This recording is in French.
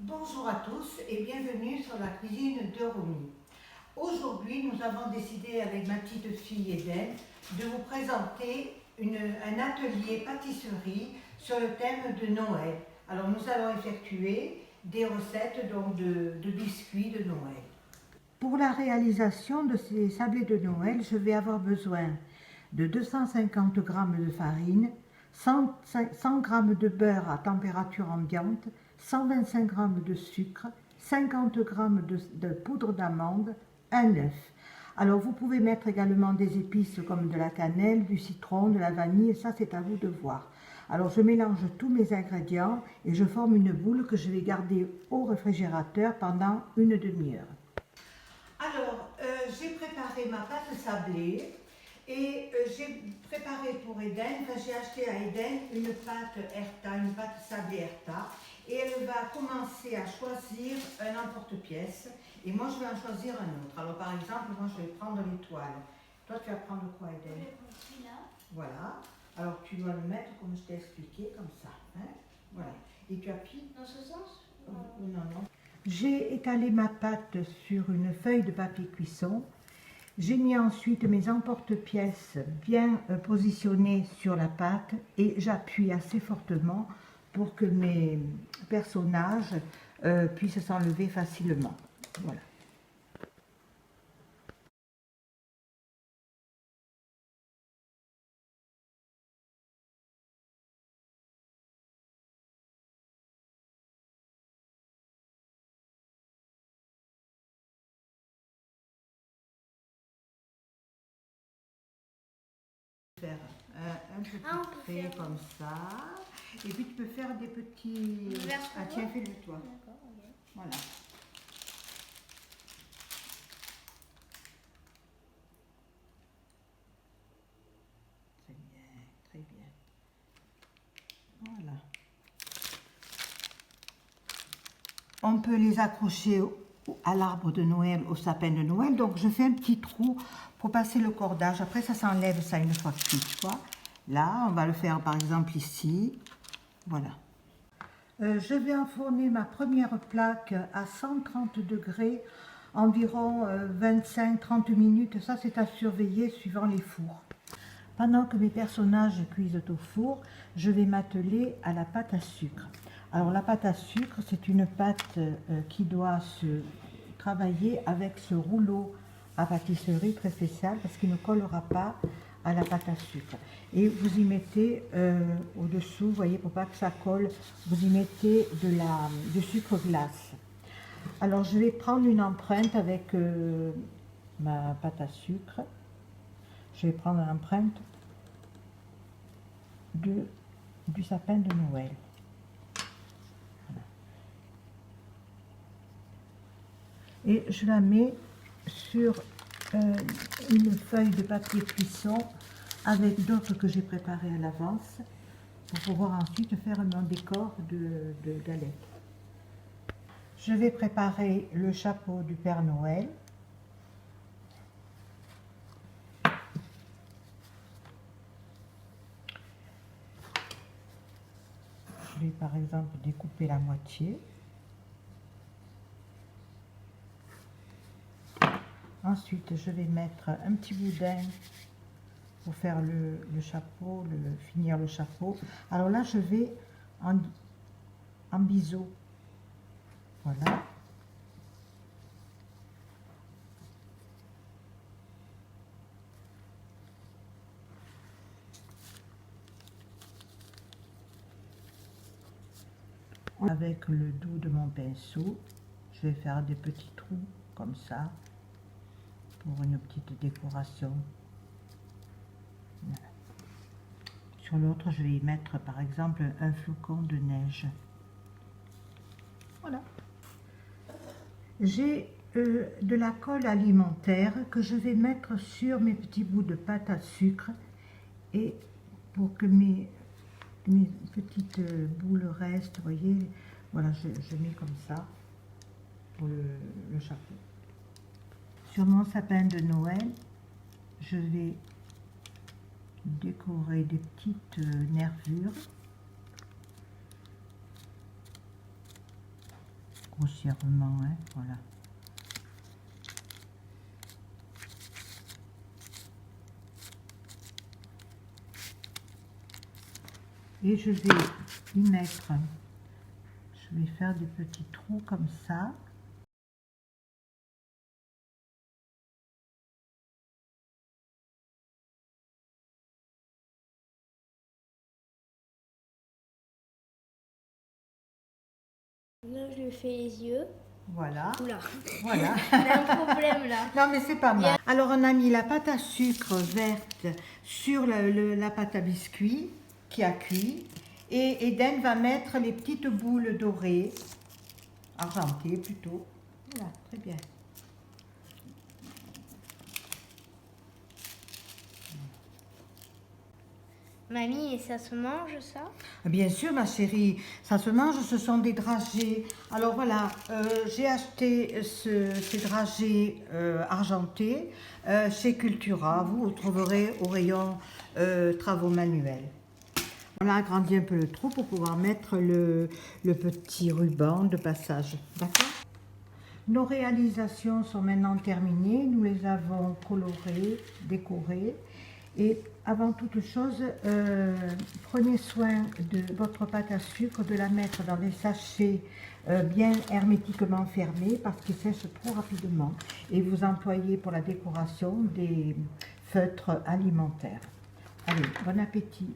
Bonjour à tous et bienvenue sur la cuisine de Romy. Aujourd'hui, nous avons décidé avec ma petite fille Eden de vous présenter un atelier pâtisserie sur le thème de Noël. Alors nous allons effectuer des recettes donc de biscuits de Noël. Pour la réalisation de ces sablés de Noël, je vais avoir besoin de 250 g de farine, 100 g de beurre à température ambiante, 125 g de sucre, 50 g de poudre d'amande, un œuf. Alors vous pouvez mettre également des épices comme de la cannelle, du citron, de la vanille, ça c'est à vous de voir. Alors je mélange tous mes ingrédients et je forme une boule que je vais garder au réfrigérateur pendant une demi-heure. Alors, j'ai préparé ma pâte sablée et j'ai préparé pour Eden, j'ai acheté à Eden une pâte Herta, une pâte sablée Herta, et elle va commencer à choisir un emporte-pièce et moi je vais en choisir un autre. Alors par exemple, moi je vais prendre l'étoile. Toi tu vas prendre quoi, Eden? Je vais prendre celui-là. Voilà. Alors tu dois le mettre comme je t'ai expliqué, comme ça. Hein? Voilà. Et tu appuies? Dans ce sens? Non, non. J'ai étalé ma pâte sur une feuille de papier cuisson. J'ai mis ensuite mes emporte-pièces bien positionnés sur la pâte et j'appuie assez fortement pour que mes personnages puissent s'enlever facilement. Voilà. Faire un petit trait comme ça. Et puis tu peux faire des petits... Ah tiens, fais-le toi. D'accord, ok. Voilà. Très bien, très bien. Voilà. On peut les accrocher à l'arbre de Noël, au sapin de Noël. Donc je fais un petit trou pour passer le cordage. Après ça s'enlève ça une fois cuit, tu vois. Là, on va le faire par exemple ici. Voilà. Je vais enfourner ma première plaque à 130 degrés, environ 25-30 minutes. Ça c'est à surveiller suivant les fours. Pendant que mes personnages cuisent au four, je vais m'atteler à la pâte à sucre. Alors la pâte à sucre, c'est une pâte qui doit se travailler avec ce rouleau à pâtisserie très spécial parce qu'il ne collera pas à la pâte à sucre. Et vous y mettez au-dessous, vous voyez, pour pas que ça colle, vous y mettez du sucre glace. Alors je vais prendre une empreinte avec ma pâte à sucre. Je vais prendre l'empreinte du sapin de Noël. Voilà. Et je la mets sur une feuille de papier cuisson avec d'autres que j'ai préparées à l'avance pour pouvoir ensuite faire mon décor de galettes. Je vais préparer le chapeau du Père Noël. Je vais par exemple découper la moitié. Ensuite, je vais mettre un petit boudin pour faire le chapeau, finir le chapeau. Alors là, je vais en biseau. Voilà. Avec le doux de mon pinceau, je vais faire des petits trous comme ça pour une petite décoration. Voilà. Sur l'autre, je vais y mettre par exemple un flocon de neige. Voilà. J'ai de la colle alimentaire que je vais mettre sur mes petits bouts de pâte à sucre et pour que mes petites boules restent, vous voyez, voilà, je mets comme ça pour le chapeau. Sur mon sapin de Noël, je vais décorer des petites nervures. grossièrement, hein, voilà. Et je vais y mettre, je vais faire des petits trous comme ça. Là, je lui fais les yeux. Voilà. Oula, Voilà. il y a un problème là. Non, mais c'est pas mal. Alors, on a mis la pâte à sucre verte sur la pâte à biscuit qui a cuit. Et Eden va mettre les petites boules dorées, argentées plutôt. Voilà, très bien. Mamie, et ça se mange ça? Bien sûr, ma chérie, ça se mange, ce sont des dragées. Alors voilà, j'ai acheté ces dragées argentés chez Cultura. Vous trouverez au rayon travaux manuels. On a agrandi un peu le trou pour pouvoir mettre le petit ruban de passage. D'accord? Nos réalisations sont maintenant terminées. Nous les avons colorées, décorées. Et avant toute chose, prenez soin de votre pâte à sucre, de la mettre dans des sachets bien hermétiquement fermés parce qu'ils sèchent trop rapidement. Et vous employez pour la décoration des feutres alimentaires. Allez, bon appétit!